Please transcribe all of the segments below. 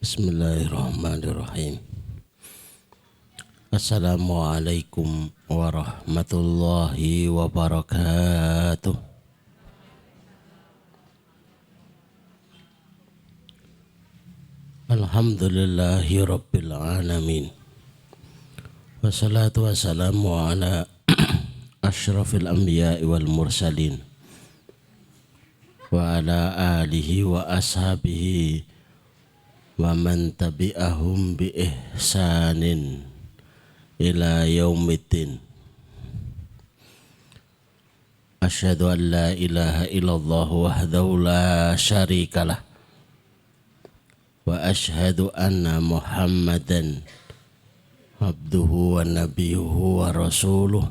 Bismillahirrahmanirrahim. Assalamualaikum warahmatullahi wabarakatuh. Alhamdulillahi rabbil alamin. Wassalatu wassalamu ala asyrafil anbiya'i wal mursalin wa ala alihi wa ashabihi wa man tabi'ahum bi ihsanin ila yaumiddin. Asyhadu an la ilaha illallah wahdahu la syarikalah wa asyhadu anna Muhammadan abduhu wa nabiyuhu wa rasuluh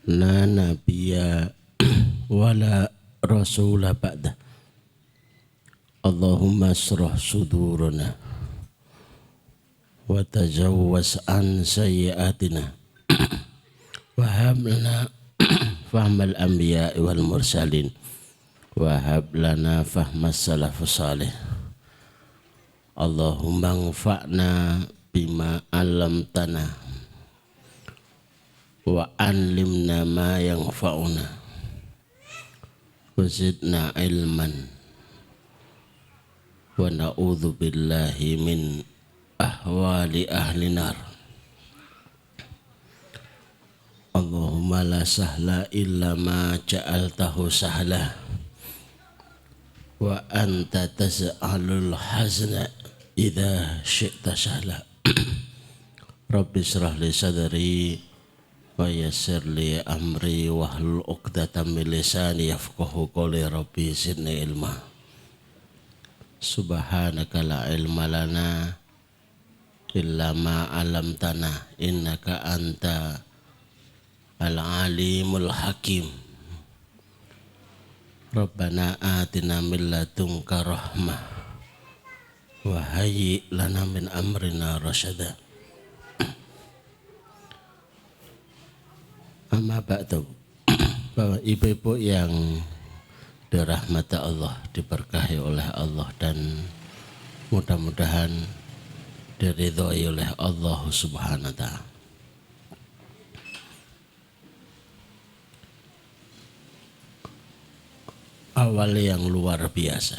la nabiyya wa la rasula ba'dah. Allahumma asrah sudurana wa tajawwaz an sayyiatina wa hab lana fahmal anbiya'i wal mursalin wa hab lana fahmas salafus salih. Allahumma anfa'na bima 'allamtana wa 'allimna ma yanfa'una wa zidna ilman wa na'udzu billahi min ahwali ahli nar. Allahumma la sahla illa ma ja'altahu sahla wa anta tas'alul hazna idza syi'ta sahla. Rabbi shrah li sadri wa yassir li amri wahlul 'uqdatam min lisani yafqahu qawli. Rabbi zidni ilma. Subhanaka la ilma lana illa ma 'allamtana innaka anta al-alimul hakim. Rabbana atina min ladunka rahmah wa hayyi lana min amrina rasyada. Amma ba'du. Bapak ibu-ibu yang dirahmati Allah, diberkahi oleh Allah dan mudah-mudahan diridhoi oleh Allah Subhanahu wa ta'ala. Awal yang luar biasa.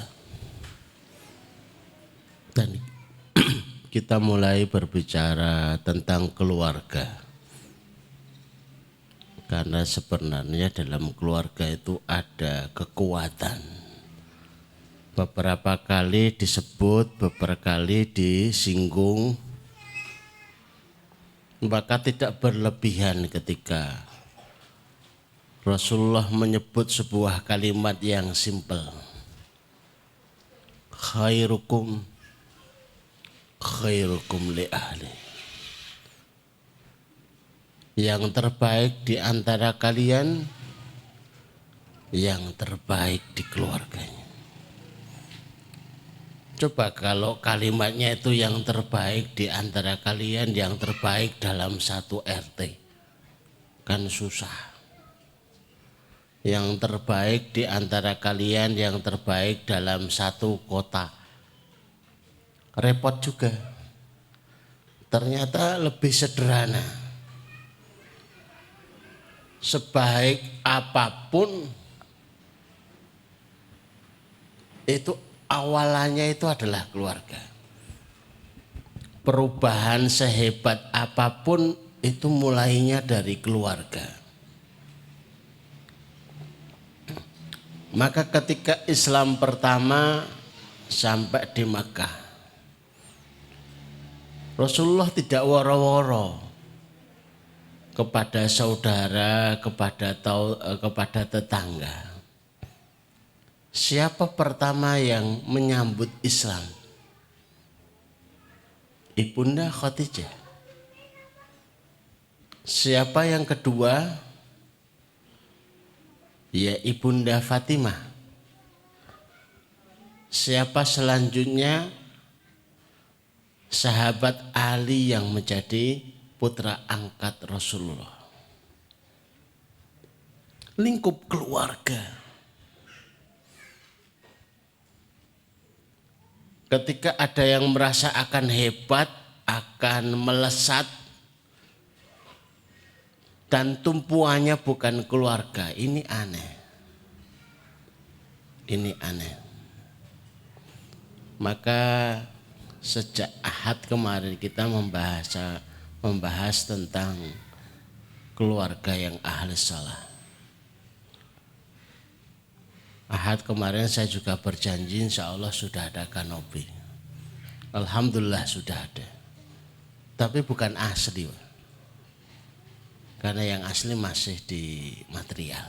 Dan kita mulai berbicara tentang keluarga. Karena sebenarnya dalam keluarga itu ada kekuatan. Beberapa kali disebut, beberapa kali disinggung. Maka tidak berlebihan ketika Rasulullah menyebut sebuah kalimat yang simpel. Khairukum li ahli. Yang terbaik di antara kalian, yang terbaik di keluarganya. Coba kalau kalimatnya itu yang terbaik di antara kalian, yang terbaik dalam satu RT, kan susah. Yang terbaik di antara kalian, yang terbaik dalam satu kota, repot juga. Ternyata lebih sederhana. Sebaik apapun itu awalannya itu adalah keluarga. Perubahan sehebat apapun itu mulainya dari keluarga. Maka ketika Islam pertama sampai di Makkah, Rasulullah tidak woro-woro kepada saudara, kepada tetangga. Siapa pertama yang menyambut Islam? Ibunda Khadijah. Siapa yang kedua? Ya, Ibunda Fatimah. Siapa selanjutnya? Sahabat Ali yang menjadi putra angkat Rasulullah. Lingkup keluarga. Ketika ada yang merasa akan hebat, akan melesat, dan tumpuannya bukan keluarga, ini aneh. Ini aneh. Maka sejak Ahad kemarin kita membahas tentang keluarga yang ahli shalah. Ahad kemarin saya juga berjanji insya Allah sudah ada kanopi. Alhamdulillah sudah ada. Tapi bukan asli. Karena yang asli masih di material.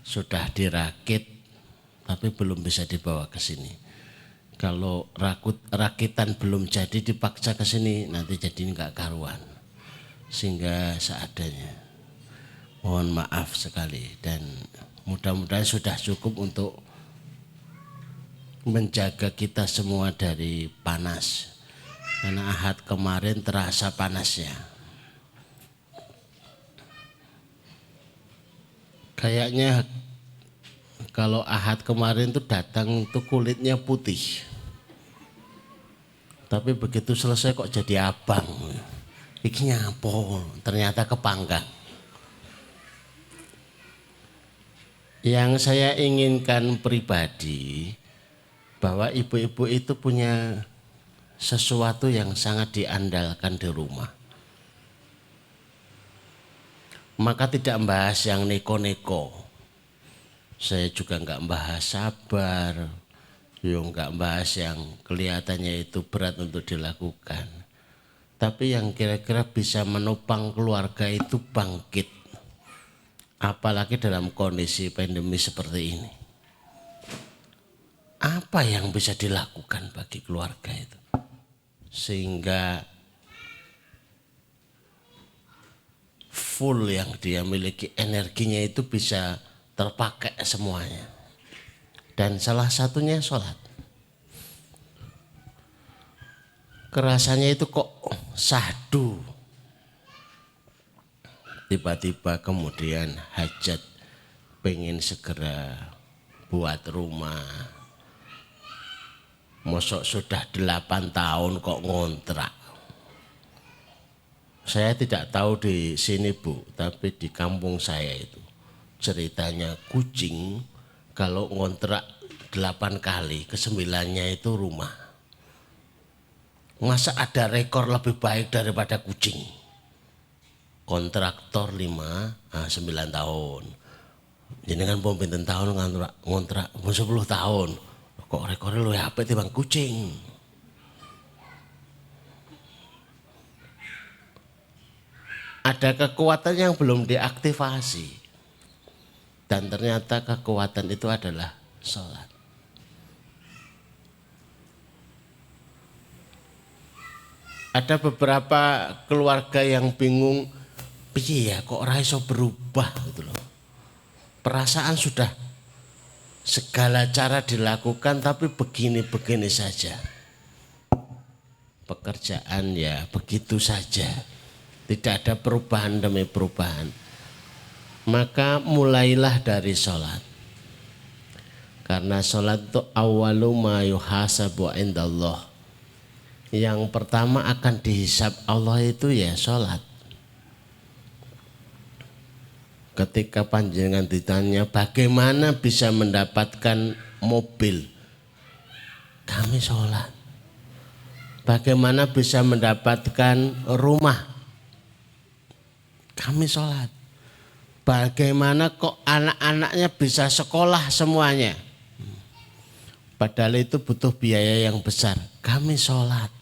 Sudah dirakit tapi belum bisa dibawa ke sini. Kalau rakitan belum jadi dipaksa ke sini nanti jadi enggak karuan. Sehingga seadanya. Mohon maaf sekali dan mudah-mudahan sudah cukup untuk menjaga kita semua dari panas. Karena Ahad kemarin terasa panasnya. Kayaknya kalau Ahad kemarin tuh datang tuh kulitnya putih. Tapi begitu selesai kok jadi abang. Iki nyapo, ternyata kepanggang. Yang saya inginkan pribadi bahwa ibu-ibu itu punya sesuatu yang sangat diandalkan di rumah. Maka tidak membahas yang neko-neko. Saya juga enggak membahas sabar, enggak membahas yang kelihatannya itu berat untuk dilakukan. Tapi yang kira-kira bisa menopang keluarga itu bangkit. Apalagi dalam kondisi pandemi seperti ini. Apa yang bisa dilakukan bagi keluarga itu? Sehingga full yang dia miliki, energinya itu bisa terpakai semuanya. Dan salah satunya sholat. Kerasanya itu kok syahdu. Tiba-tiba kemudian hajat pengen segera buat rumah. Mosok sudah 8 tahun kok ngontrak. Saya tidak tahu di sini Bu, tapi di kampung saya itu ceritanya kucing kalau ngontrak 8 kali, ke-9-nya itu rumah. Masa ada rekor lebih baik daripada kucing? Kontraktor 9 tahun. Jadi kan pun pinten tahun ngontrak 10 tahun. Kok rekornya lu apa timbang kucing? Ada kekuatan yang belum diaktifasi. Dan ternyata kekuatan itu adalah sholat. Ada beberapa keluarga yang bingung, piye ya kok ora iso berubah gitu loh. Perasaan sudah segala cara dilakukan tapi begini-begini saja. Pekerjaan ya begitu saja. Tidak ada perubahan demi perubahan. Maka mulailah dari sholat. Karena sholat itu awwalu ma yuhasabu indallah. Yang pertama akan dihisab Allah itu ya sholat. Ketika panjenengan ditanya bagaimana bisa mendapatkan mobil, kami sholat. Bagaimana bisa mendapatkan rumah, kami sholat. Bagaimana kok anak-anaknya bisa sekolah semuanya, padahal itu butuh biaya yang besar, kami sholat.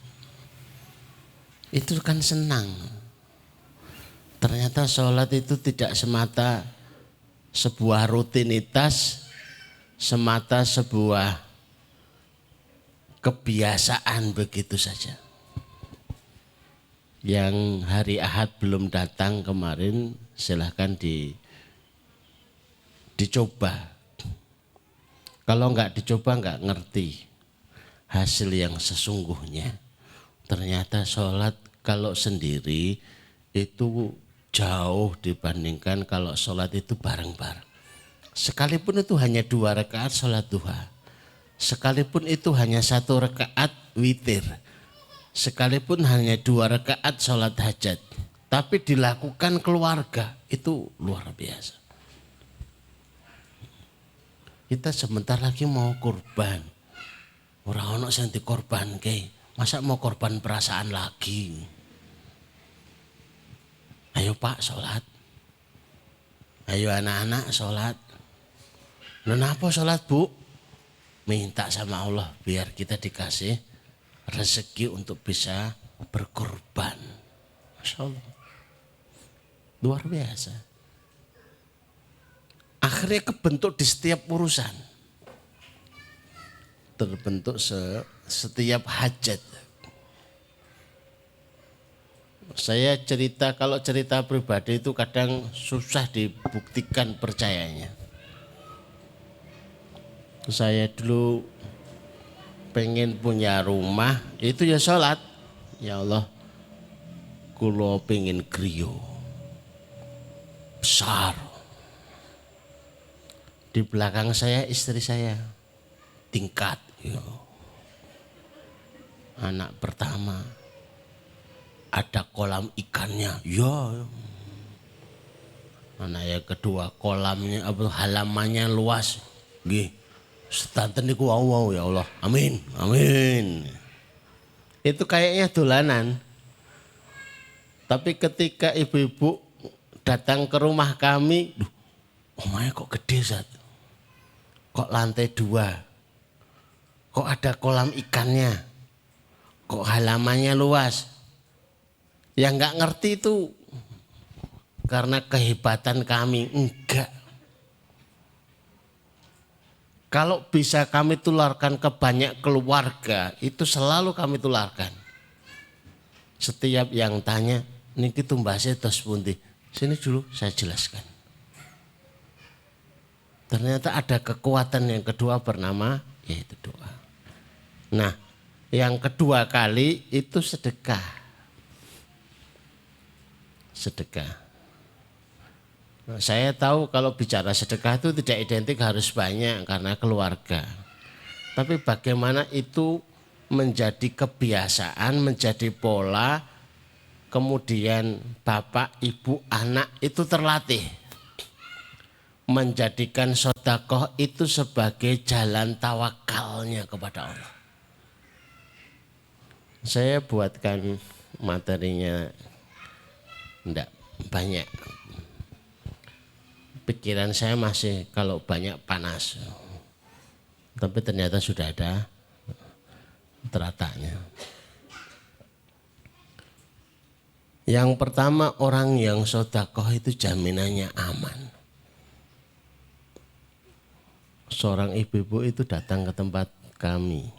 Itu kan senang. Ternyata sholat itu tidak semata sebuah rutinitas, semata sebuah kebiasaan begitu saja. Yang hari Ahad belum datang kemarin silahkan dicoba. Kalau enggak dicoba enggak ngerti hasil yang sesungguhnya. Ternyata sholat kalau sendiri itu jauh dibandingkan kalau sholat itu bareng-bareng. Sekalipun itu hanya 2 rakaat sholat duha. sekalipun itu hanya 1 rakaat witir, sekalipun hanya 2 rakaat sholat hajat, tapi dilakukan keluarga, itu luar biasa. Kita sebentar lagi mau kurban, orang ono sing dikorbanke, masa mau korban perasaan lagi? Ayo Pak sholat, ayo anak-anak sholat. Kenapa sholat Bu? Minta sama Allah biar kita dikasih rezeki untuk bisa berkorban. Masya Allah. Luar biasa. Akhirnya kebentuk di setiap urusan. Terbentuk setiap hajat. Saya cerita, kalau cerita pribadi itu kadang susah dibuktikan percayanya. Saya dulu pengen punya rumah, itu ya sholat. Ya Allah, kulo pengen griyo besar. Di belakang saya istri saya, tingkat. Ya. Anak pertama, ada kolam ikannya. Ya. Anak yang kedua, kolamnya halamannya luas. Nggih. Setanten niku wow ya Allah. Amin. Amin. Itu kayaknya dolanan. Tapi ketika ibu-ibu datang ke rumah kami, omahnya kok gede Zat. Kok lantai 2. Kok ada kolam ikannya. Kok halamannya luas. Yang enggak ngerti itu karena kehebatan kami, enggak. Kalau bisa kami tularkan ke banyak keluarga, itu selalu kami tularkan. Setiap yang tanya, niki tumbasnya tos pundi. Sini dulu saya jelaskan. Ternyata ada kekuatan yang kedua bernama yaitu doa. Nah, yang kedua kali itu sedekah. Sedekah. Nah, saya tahu kalau bicara sedekah itu tidak identik harus banyak karena keluarga. Tapi bagaimana itu menjadi kebiasaan, menjadi pola, kemudian bapak, ibu, anak itu terlatih. Menjadikan sedekah itu sebagai jalan tawakalnya kepada Allah. Saya buatkan materinya enggak banyak. Pikiran saya masih kalau banyak panas. Tapi ternyata sudah ada teratanya. Yang pertama, orang yang sedekah itu jaminannya aman. Seorang ibu-ibu itu datang ke tempat kami.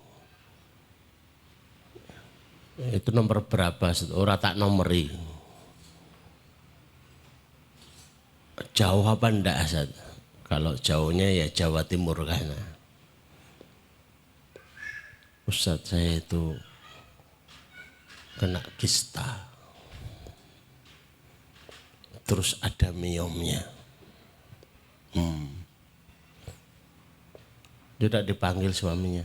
Itu nomor berapa? Orang tak nomori. Jauh apa enggak Asad? Kalau jauhnya ya Jawa Timur kan. Ustaz, saya itu kena kista. Terus ada miomnya. Tidak dipanggil suaminya.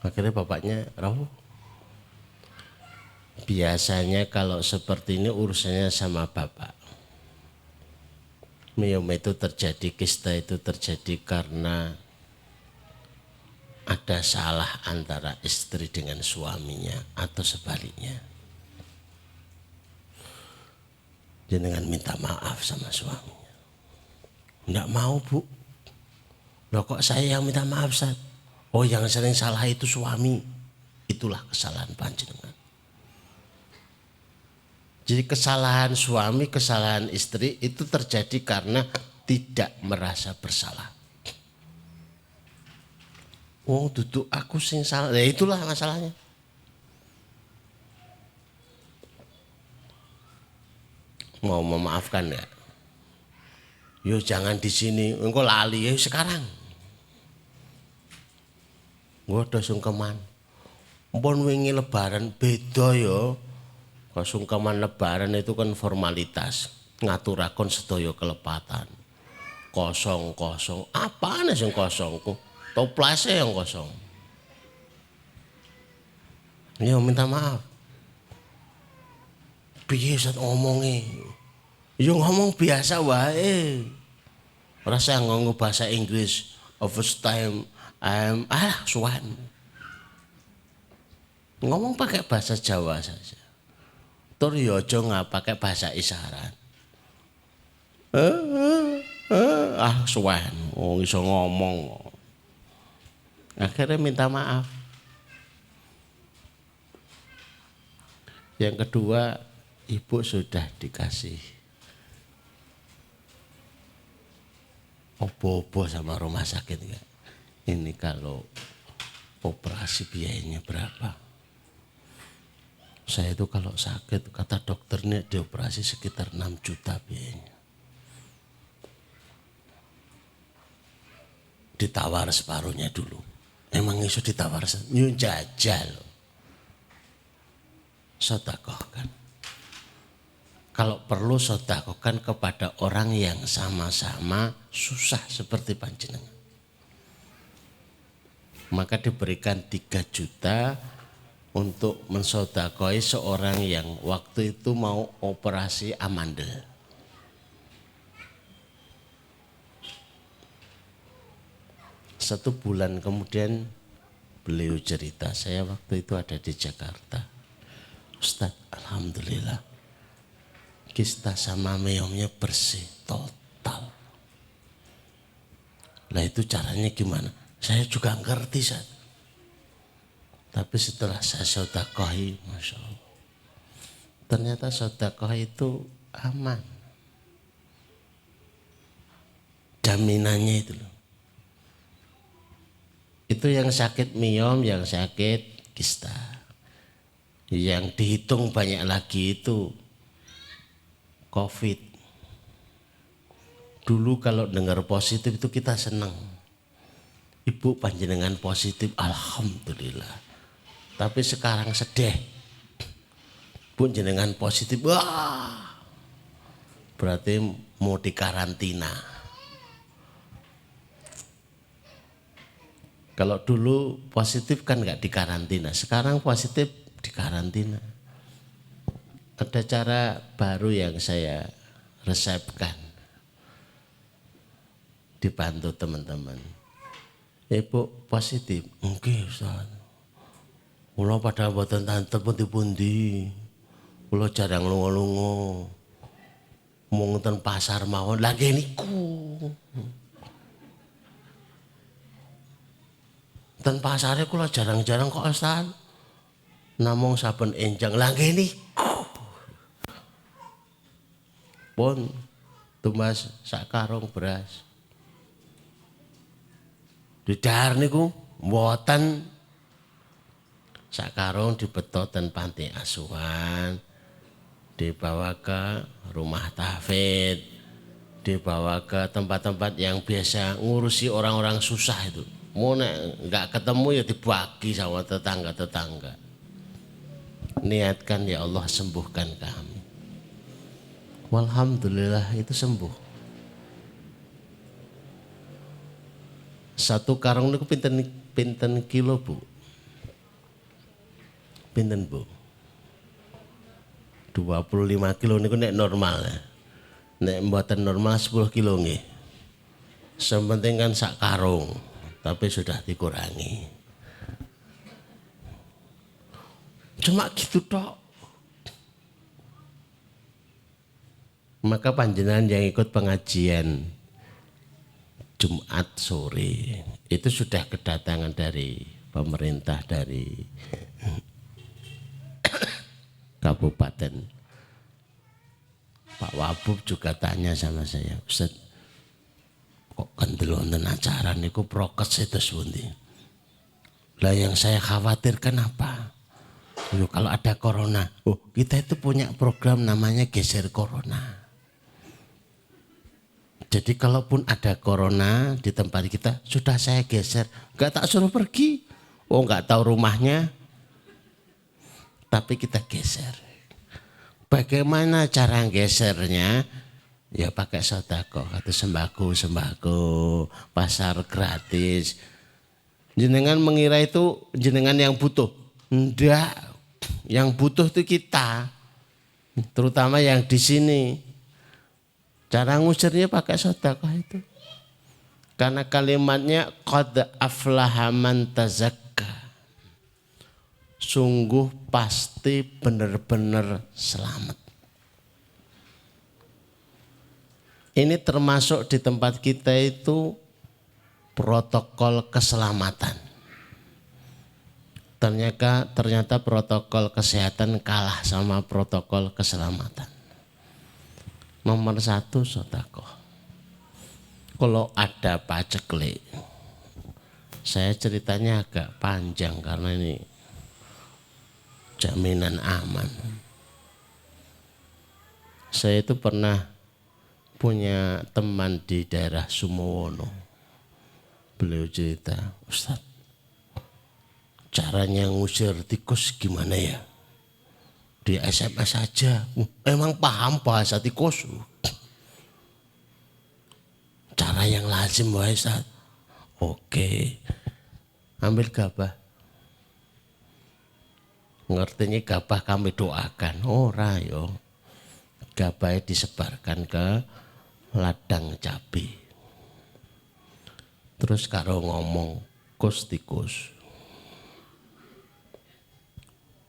Akhirnya bapaknya rawuh. Biasanya kalau seperti ini urusannya sama bapak. Miom itu terjadi, kista itu terjadi karena ada salah antara istri dengan suaminya atau sebaliknya. Jenengan minta maaf sama suaminya. Enggak mau Bu. Loh kok saya yang minta maaf Ustaz? Oh yang sering salah itu suami. Itulah kesalahan panjenengan. Jadi kesalahan suami, kesalahan istri itu terjadi karena tidak merasa bersalah. Oh duduk aku sing salah. Ya itulah masalahnya. Mau memaafkan enggak? Yo jangan di sini, engko lali ya sekarang. Gua udah sungkeman. Mpun wingi lebaran beda yo. Sungkeman lebaran itu kan formalitas, ngaturaken sedaya kelepatan. kosong. Apaan sing kosong? Toplase yang kosong. Ya minta maaf. Piye Ustaz ngomongi? Ya ngomong biasa wae. Rasa ngomong bahasa Inggris. First time suwan. Ngomong pakai bahasa Jawa saja. Tur yo aja nggak pakai bahasa isyarat. Suwan. Oh iso ngomong. Akhirnya minta maaf. Yang kedua, ibu sudah dikasih obo-obo sama rumah sakit ya. Ini kalau operasi biayanya berapa? Saya itu kalau sakit kata dokternya dioperasi sekitar 6 juta biayanya. Ditawar separuhnya dulu. Emang iso ditawar nyun jajal. Sedekahkan. Kalau perlu sedekahkan kepada orang yang sama-sama susah seperti panjenengan. Maka diberikan 3 juta untuk mensedekahi seorang yang waktu itu mau operasi amandel. Satu bulan kemudian beliau cerita, saya waktu itu ada di Jakarta. Ustaz, alhamdulillah kista sama meomnya bersih total. Lah itu caranya gimana? Saya juga ngerti Ustaz. Tapi setelah saya sedekahi, Masya Allah, ternyata sedekah itu aman. Jaminannya itu loh. Itu yang sakit miom, yang sakit kista. Yang dihitung banyak lagi itu COVID. Dulu kalau dengar positif itu kita senang. Ibu panjenengan positif, alhamdulillah. Tapi sekarang sedih. Bu jenengan positif, wah. Berarti mau dikarantina. Kalau dulu positif kan nggak dikarantina, sekarang positif dikarantina. Ada cara baru yang saya resepkan, dibantu teman-teman. Ibu positif, nggih Ustaz. Kula pada mboten tanten pundi-pundi. Kula jarang lunga-lunga. Mung ten pasar mawon lagi niku. Ten pasare kula jarang-jarang kok Ustaz. Namung saben enjang lagi niku. Pun tumbas sak karung beras. Didahar niku mboten sak karung dibetot ten panti asuhan, dibawa ke rumah tahfidz, dibawa ke tempat-tempat yang biasa ngurusi orang-orang susah itu. Mau nggak ketemu ya dibagi sama tetangga-tetangga. Niatkan ya Allah sembuhkan kami. Walhamdulillah itu sembuh. Satu karung niku pinten kilo Bu? Pinten Bu? 25 kilo niku nek normal. Nek mboten normal 10 kilo nggih. Sementing kan sak karung, tapi sudah dikurangi. Cuma gitu tok. Maka panjenengan yang ikut pengajian Jumat sore itu sudah kedatangan dari pemerintah dari kabupaten. Pak Wabub juga tanya sama saya, Ustaz, kok kendel wonten acara niku prokes itu pundi? Lah yang saya khawatirkan apa? Kalau ada corona, kita itu punya program namanya geser corona. Jadi kalaupun ada corona di tempat kita, sudah saya geser. Gak tak suruh pergi. Gak tahu rumahnya. Tapi kita geser. Bagaimana cara gesernya? ya pakai sedekah, kata sembako, pasar gratis. Jenengan mengira itu jenengan yang butuh. Enggak, yang butuh itu kita. Terutama yang di sini. Cara ngusirnya pakai sedekah itu. Karena kalimatnya qad aflaha man tazakka. Sungguh pasti benar-benar selamat. Ini termasuk di tempat kita itu protokol keselamatan. Ternyata protokol kesehatan kalah sama protokol keselamatan. Nomor 1 sedekah. Kalau ada paceklik, saya ceritanya agak panjang karena ini jaminan aman. Saya itu pernah punya teman di daerah Sumowono. Beliau cerita, Ustaz, caranya ngusir tikus gimana ya? Di SMS saja, emang paham bahasa tikus. Cara yang lazim wae Ustaz. Oke, ambil gabah. Ngertinya gabah kami doakan. Ora yo. Gabahnya disebarkan ke ladang cabai. Terus karo ngomong kus tikus.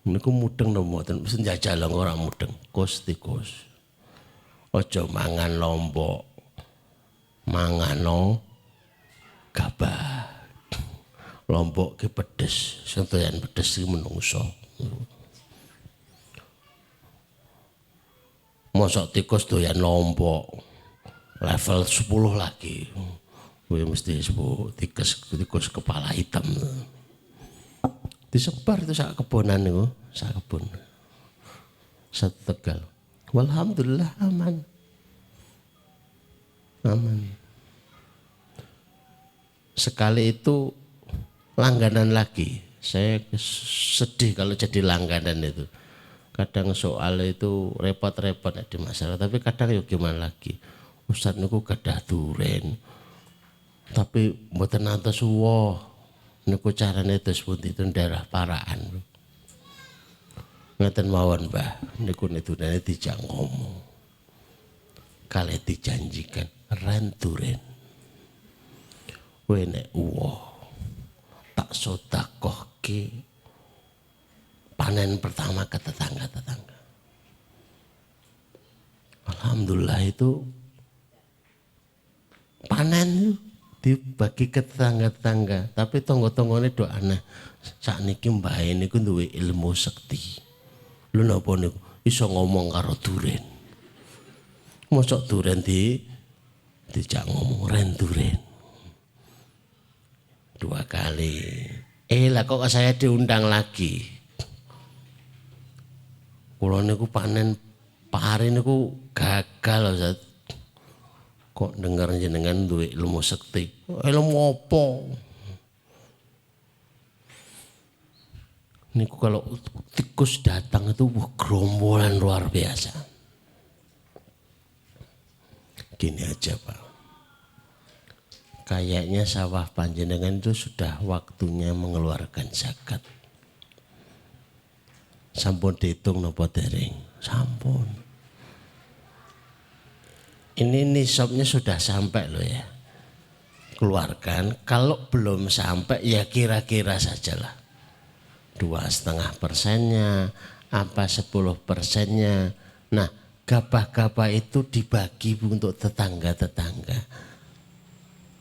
Niku mudeng to mboten, mesti njajal ora mudeng. Kus tikus. Aja mangan lombok. Mangano gabah. Lombok ki pedes, sing doyan pedes iki menungso. Mosok tikus doyan lombok. Level 10 lagi. Kuwi mesti disebut tikus kepala hitam. Disebar itu sak kebonan niku, sak kebun. Satu Tegal. Walhamdulillah aman. Aman. Sekali itu langganan lagi. Saya sedih kalau jadi langganan itu. Kadang soal itu repot-repot di masalah, tapi kadang yuk gimana lagi. Ustaz niku gadah duren. Tapi mboten nantos suwo. Niku carane terus pundi itu daerah Paraan. Ngeten mawon, Mbah. Niku nedunane dijak ngomong. Kale dijanjikan renturen. Wene tak sedekahke panen pertama ke tetangga-tetangga. Alhamdulillah itu panen dibagi ke tetangga-tetangga, tapi tonggo-tonggone doane sakniki mbahe niku duwe ilmu sekti. Lho napa niku iso ngomong karo duren. Mosok duren dijak ngomong renturen. 2 kali. Lah kok saya diundang lagi. Kula niku panen pari niku gagal Ustaz. Kok dengar jenengan duwe ilmu sekti. Ilmu apa? Niku kalau tikus datang itu gerombolan luar biasa. Gini aja Pak. Kayaknya sawah panjenengan itu sudah waktunya mengeluarkan zakat. Sampun dihitung napa dereng? Sampun. Ini nisabnya sudah sampai loh ya. Keluarkan, kalau belum sampai ya kira-kira sajalah. 2,5%-nya, apa 10%-nya. Nah, gabah-gabah itu dibagi untuk tetangga-tetangga.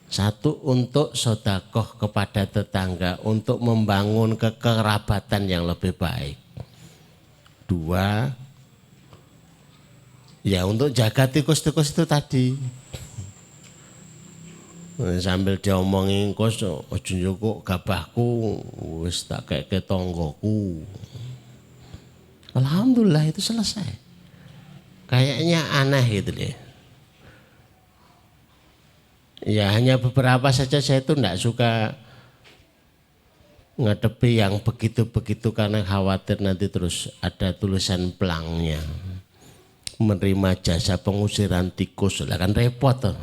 1 untuk sedekah kepada tetangga untuk membangun kekerabatan yang lebih baik. 2 ya untuk jaga tikus-tikus itu tadi. Sambil diomongin kos ojo njukuk gabahku wis tak keke tonggoku. Alhamdulillah itu selesai. Kayaknya aneh gitu deh. Ya hanya beberapa saja saya itu enggak suka ngadepi yang begitu-begitu karena khawatir nanti terus ada tulisan pelangnya. menerima jasa pengusiran tikus, lah kan repot toh.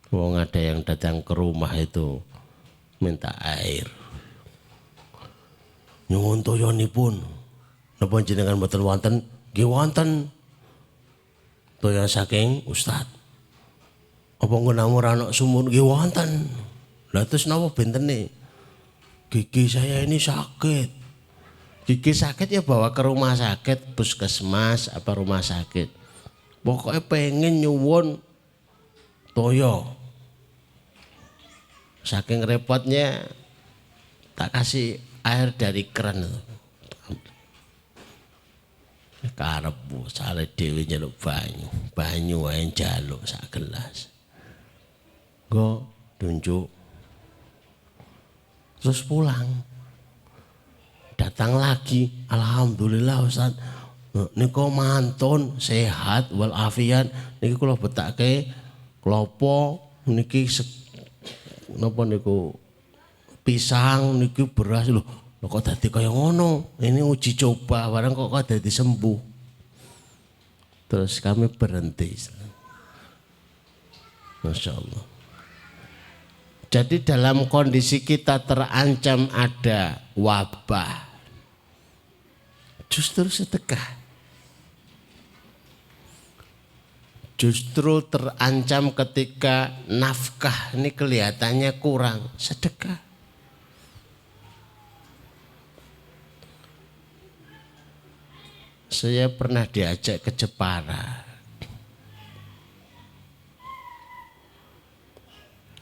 Wong ada yang datang ke rumah itu minta air. Nyuwun toyanipun. Napa jenengan mboten wonten? Nggih wonten. Toya saking Ustaz. Apa nggonmu ora ana sumur? Nggih wonten. Lah terus napa bentene? Gigi saya ini sakit. Gigi sakit ya bawa ke rumah sakit, puskesmas apa rumah sakit. Pokoknya pengen nyuwun toyo. Saking repotnya tak kasih air dari keran. Karep sale dhewe njaluk banyu wae njaluk sak gelas. Nggo tunjuk. Terus pulang. Datang lagi, alhamdulillah Ustaz. Niku mantun sehat walafiat. Niki kula betake klopo niki napa niku pisang niki beras lho. Kok dadi kaya ngono? Ini uji coba barang kok dadi sembuh. Terus kami berhenti. Masya Allah. Jadi dalam kondisi kita terancam ada wabah, justru sedekah. Justru terancam ketika nafkah ini kelihatannya kurang, sedekah. Saya pernah diajak ke Jepara.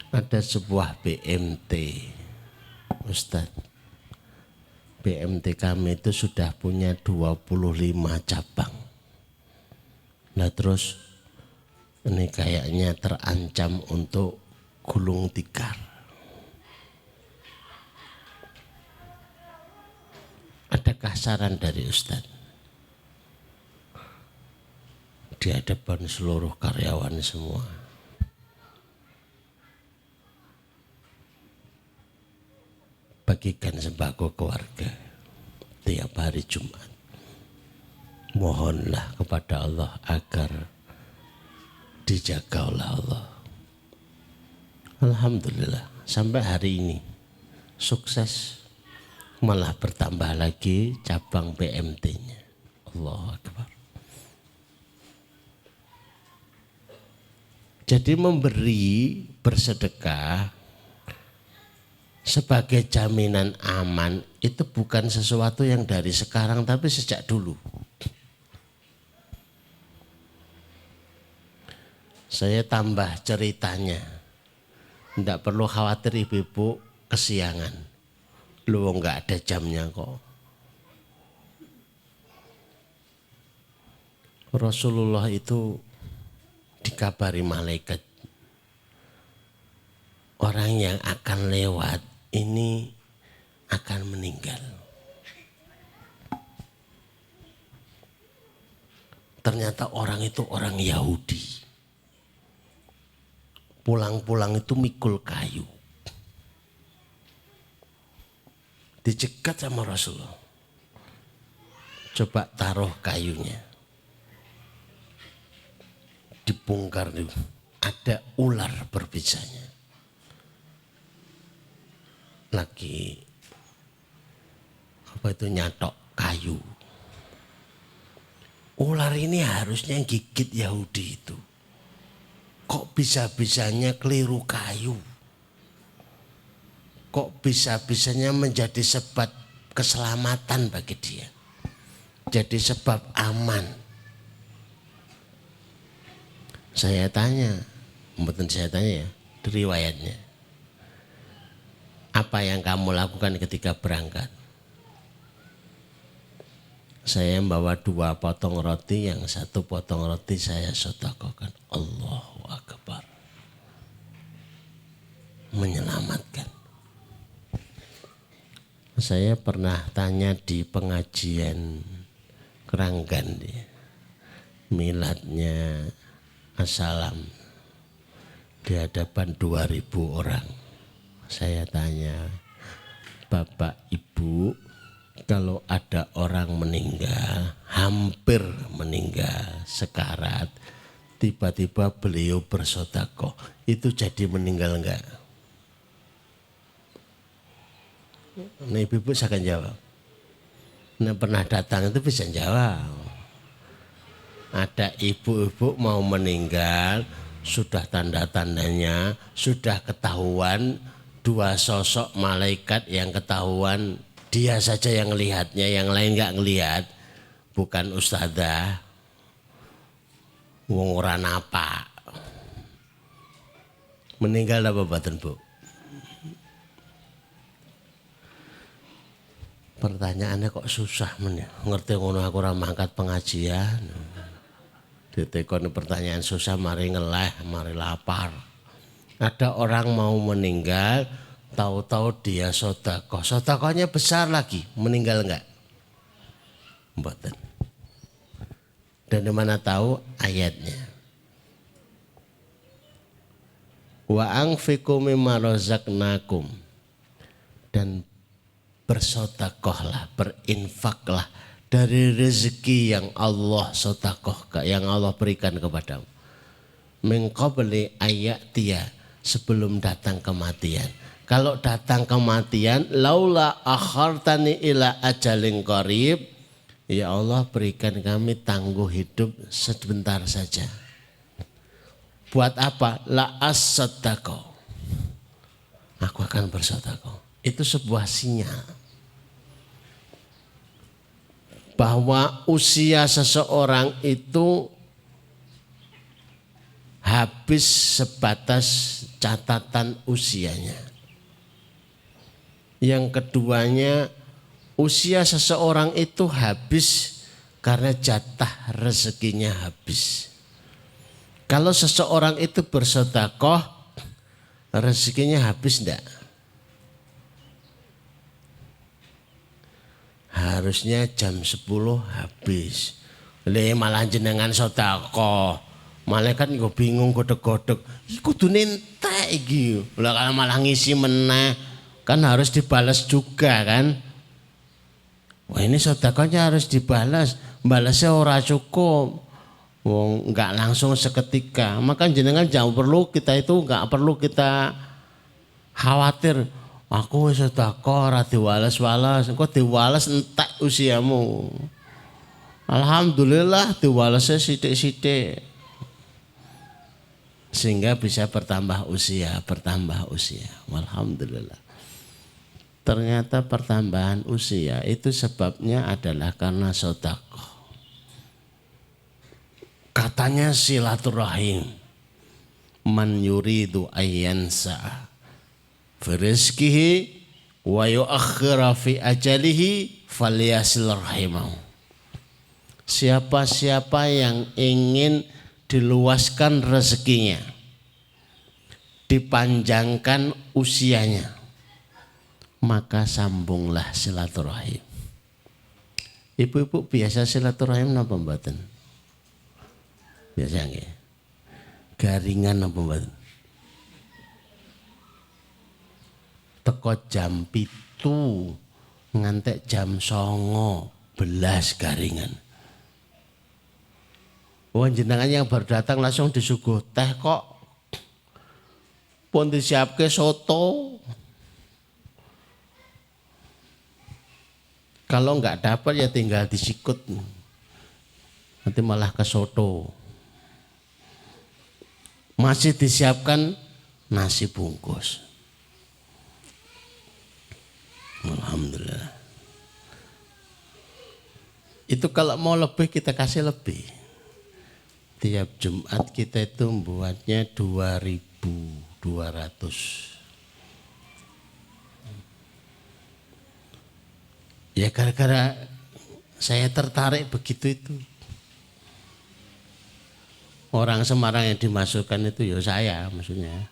Ada sebuah BMT, Ustadz. BMT kami itu sudah punya 25 cabang. Nah terus ini kayaknya terancam untuk gulung tikar. Adakah saran dari Ustadz? Di hadapan seluruh karyawan semua. Bagikan sembako keluarga tiap hari Jumat. Mohonlah kepada Allah agar dijaga oleh Allah. Alhamdulillah sampai hari ini sukses, malah bertambah lagi cabang BMT-nya. Allahu Akbar. Jadi memberi, bersedekah sebagai jaminan aman itu bukan sesuatu yang dari sekarang tapi sejak dulu. Saya tambah ceritanya. Tidak perlu khawatir ibu-ibu kesiangan. Lu enggak ada jamnya kok. Rasulullah itu dikabari malaikat. Orang yang akan lewat ini akan meninggal. Ternyata orang itu orang Yahudi. Pulang-pulang itu mikul kayu. Dicegat sama Rasulullah. Coba taruh kayunya. Dibongkar itu. Ada ular berbisanya. Lagi apa itu nyatok kayu. Ular ini harusnya gigit Yahudi itu. Kok bisa-bisanya keliru kayu? Kok bisa-bisanya menjadi sebab keselamatan bagi dia? Jadi sebab aman. Saya tanya, mboten saya tanya ya, di riwayatnya. Apa yang kamu lakukan ketika berangkat? Saya membawa 2 potong roti, yang 1 potong roti saya sedekahkan. Allahu Akbar. Menyelamatkan. Saya pernah tanya di pengajian Keranggan, miladnya Assalam, di hadapan 2000 orang. Saya tanya, Bapak Ibu Kalau ada orang meninggal, hampir meninggal, sekarat, tiba-tiba beliau bersedekah, itu jadi meninggal enggak? Nah, ibu-ibu saya akan jawab. Nah, pernah datang itu bisa jawab. Ada ibu-ibu mau meninggal, sudah tanda-tandanya, sudah ketahuan dua sosok malaikat yang ketahuan, dia saja yang melihatnya, yang lain nggak ngelihat, bukan ustadzah, wong ora napa. Meninggal apa badan bu? Pertanyaannya kok susah men ya? Ngerti ngono aku ora mangkat pengajian. Ditekoni pertanyaan susah, mari ngeleh, mari lapar. Ada orang mau meninggal, tahu-tahu dia sedekah. Sedekahnya besar lagi, meninggal enggak? Mboten. Dan di mana tahu ayatnya? Wa anfiqu mimma razaqnakum, dan bersedekahlah, berinfaklah dari rezeki yang Allah sedekahkan, yang Allah berikan kepadamu. Min qabli ayatiya, sebelum datang kematian. Kalau datang kematian, laula akhartani ila ajalin qarib, ya Allah berikan kami tangguh hidup sebentar saja. Buat apa? La as-sadaqah, aku akan bersedekah. Itu sebuah sinyal bahwa usia seseorang itu habis sebatas catatan usianya. Yang keduanya, usia seseorang itu habis karena jatah rezekinya habis. Kalau seseorang itu bersedekah, rezekinya habis enggak? Harusnya jam 10 habis. Malah jenengan sedekah. Malaikat gue bingung godek-godek. Kudune entek iki. Lah kalau malah ngisi meneh, kan harus dibalas juga kan. Wah, ini sedekahnya harus dibalas. Balasnya ora cukup. Wong enggak langsung seketika. Maka jenengan jangan perlu kita itu enggak perlu kita khawatir. Aku wis sedekah ora diwales-wales, engko diwales entek usiamu. Alhamdulillah diwalesnya sithik-sithik. Sehingga bisa bertambah usia. Alhamdulillah. Ternyata pertambahan usia itu sebabnya adalah karena sedekah. Katanya silaturahim. Man yuridu ayyansa Firizkihi wa yuakhira fi ajalihi falyasil rahimahu. Siapa-siapa yang ingin diluaskan rezekinya, dipanjangkan usianya, maka sambunglah silaturahim. Ibu-ibu biasa silaturahim napa mboten? Biasa nggih. Garingan napa mboten? Teko jam 7 ngantek jam 9 belas garingan. Wong jenengan yang baru datang langsung disuguh teh kok. Pun disiapke soto. Kalau enggak dapat ya tinggal disikut. Nanti malah ke soto. Masih disiapkan nasi bungkus. Alhamdulillah. Itu kalau mau lebih kita kasih lebih. Tiap Jumat kita itu membuatnya 2.200. Ya gara-gara saya tertarik begitu itu. Orang Semarang yang dimasukkan itu ya saya maksudnya.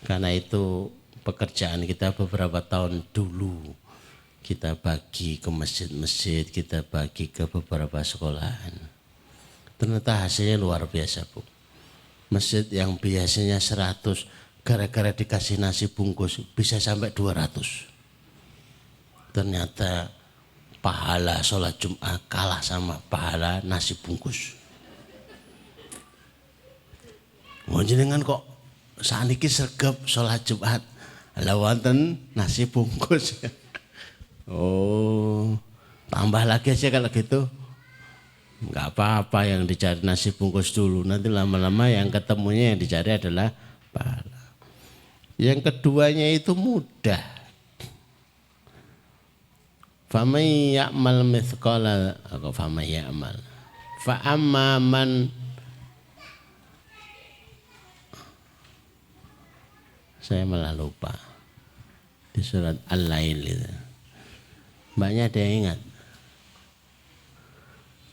Karena itu pekerjaan kita beberapa tahun dulu, kita bagi ke masjid-masjid, kita bagi ke beberapa sekolahan. Ternyata hasilnya luar biasa Bu. Masjid yang biasanya 100, gara-gara dikasih nasi bungkus bisa sampai 200. Ternyata pahala sholat Jumat kalah sama pahala nasi bungkus. Jenengan kok saniki sregep sholat Jumat, lha wonten nasi bungkus. Oh, tambah lagi aja kalau gitu. Enggak apa-apa yang dicari nasi bungkus dulu. Nanti lama-lama yang ketemunya yang dicari adalah pahala. Yang keduanya itu mudah. Faman ya'mal mithqala atau faman ya'mal. Fa amma man, saya malah lupa di surat Al-Lail itu. Mbaknya ada yang ingat?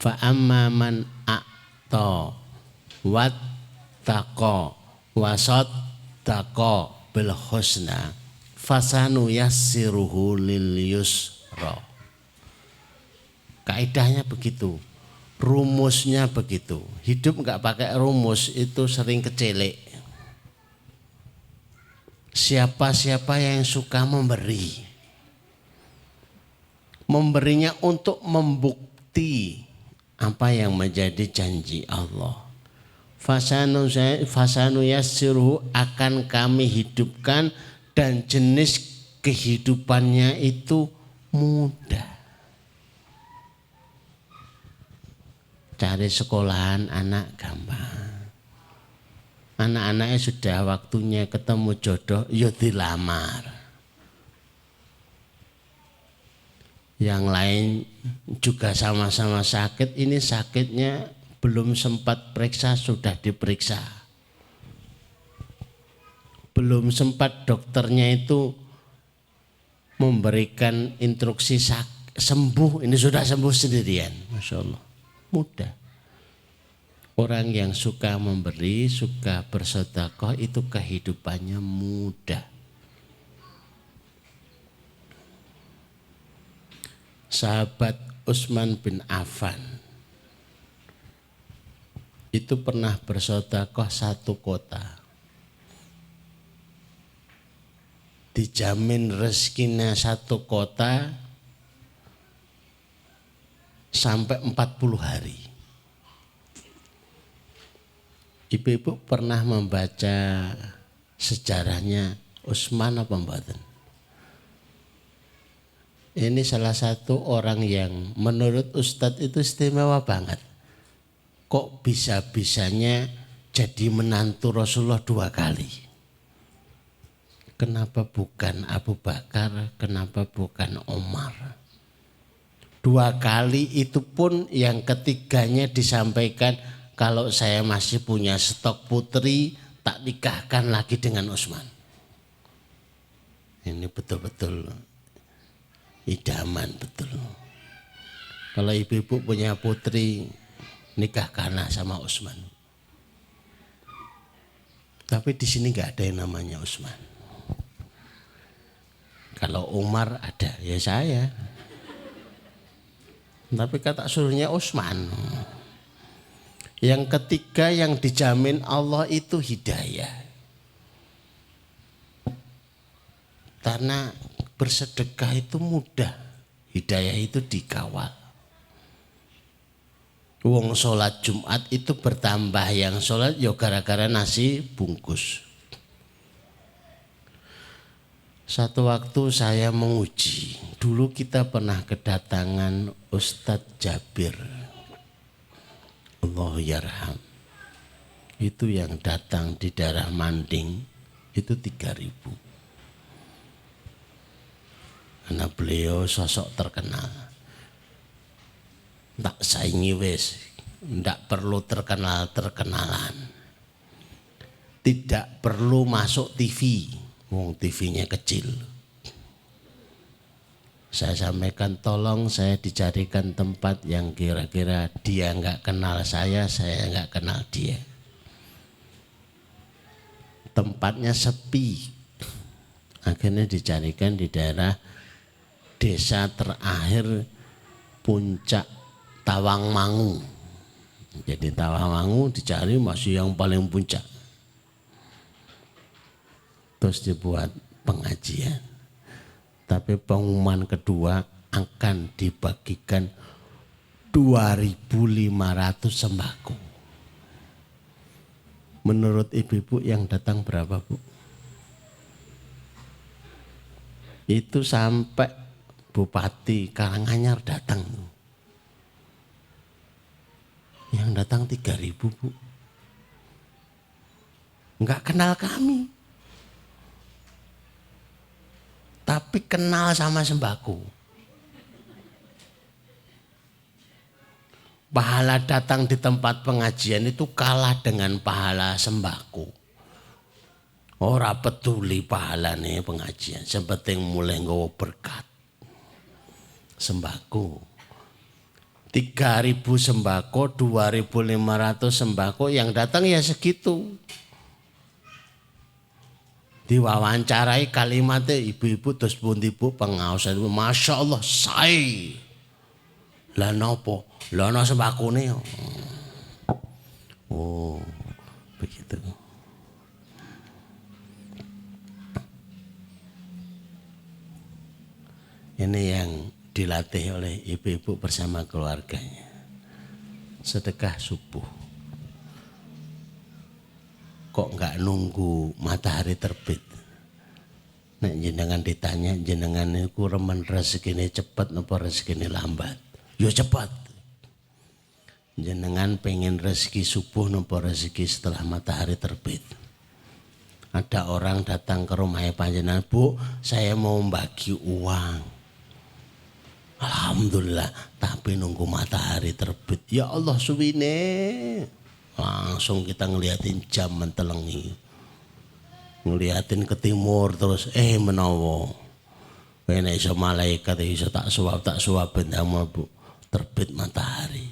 Fa amma man a'ta wattaqa wasaddaqa bil husna fasanu yassiruhu lil yusra. Kaidahnya begitu, rumusnya begitu. Hidup enggak pakai rumus itu sering kecelek. Siapa-siapa yang suka memberi, memberinya untuk membukti apa yang menjadi janji Allah. Fasanu yassiruhu, akan kami hidupkan, dan jenis kehidupannya itu mudah. Cari sekolahan anak gampang. Anak-anaknya sudah waktunya ketemu jodoh, ya dilamar. Yang lain juga sama-sama sakit, ini sakitnya belum sempat periksa sudah diperiksa. Belum sempat dokternya itu memberikan instruksi sembuh, ini sudah sembuh sendirian. Masya Allah, mudah. Orang yang suka memberi, suka bersedekah itu kehidupannya mudah. Sahabat Utsman bin Affan itu pernah bersedekah satu kota. Dijamin rezekinya satu kota sampai 40 hari. Ibu-ibu pernah membaca sejarahnya Utsman apa mboten? Ini salah satu orang yang menurut Ustadz itu istimewa banget. Kok bisa-bisanya jadi menantu Rasulullah 2 kali? Kenapa bukan Abu Bakar? Kenapa bukan Umar? 2 kali itu pun yang ketiganya disampaikan, kalau saya masih punya stok putri, tak nikahkan lagi dengan Utsman. Ini betul-betul idaman betul. Kalau ibu-ibu punya putri, nikahkanlah sama Utsman. Tapi di sini nggak ada yang namanya Utsman. Kalau Umar ada, ya saya. Tapi kata suruhnya Utsman. Yang ketiga yang dijamin Allah itu hidayah. Karena bersedekah itu mudah, hidayah itu dikawal. Wong sholat Jumat itu bertambah yang sholat ya gara-gara nasi bungkus. Satu waktu saya menguji, dulu kita pernah kedatangan Ustadz Jabir. Allah yarham. Itu yang datang di daerah Manding itu 3.000. Karena beliau sosok terkenal. Tak saingi wis, ndak perlu terkenalan. Tidak perlu masuk TV, wong TV-nya kecil. Saya sampaikan tolong saya dicarikan tempat yang kira-kira dia nggak kenal saya nggak kenal dia. Tempatnya sepi. Akhirnya dicarikan di daerah desa terakhir Puncak Tawangmangu. Jadi Tawangmangu dicari masih yang paling puncak. Terus dibuat pengajian. Tapi pengumuman kedua akan dibagikan 2.500 sembako. Menurut ibu-ibu yang datang berapa, Bu? Itu sampai Bupati Karanganyar datang. Yang datang 3.000, Bu. Enggak kenal kami. Tapi kenal sama sembako. Pahala datang di tempat pengajian itu kalah dengan pahala sembako. Ora peduli pahalane pengajian, sepenting mulai nggawa berkat. Sembako. 3.000 sembako, 2.500 sembako, yang datang ya segitu. Diwawancarai kalimatnya ibu-ibu terus pundi Bu pengaosan, Masya Allah say. Lah nopo? Lah ana sembakone. Oh, begitu. Ini yang dilatih oleh ibu-ibu bersama keluarganya. Sedekah subuh. Kok enggak nunggu matahari terbit? Nek jenengan ditanya jenengan niku remen rezekine cepet napa rezekine lambat? Ya cepat. Jenengan pengen rezeki subuh napa rezeki setelah matahari terbit? Ada orang datang ke rumah panjenengan, Bu, saya mau bagi uang. Alhamdulillah, tapi nunggu matahari terbit. Ya Allah suwine. Langsung kita ngeliatin jam mentelengi. Ngeliatin ke timur terus menawa. Nek iso malaikat iso tak suwab ndamel Bu. Terbit matahari.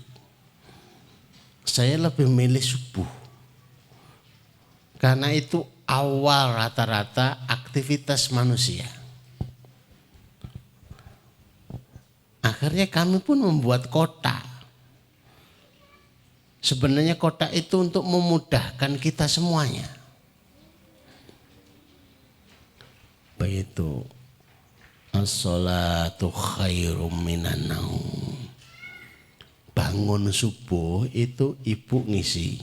Saya lebih milih subuh. Karena itu awal rata-rata aktivitas manusia. Akhirnya kami pun membuat kota. Sebenarnya kota itu untuk memudahkan kita semuanya. Begitu. As-salatu khairum minan naum. Bangun subuh itu ibu ngisi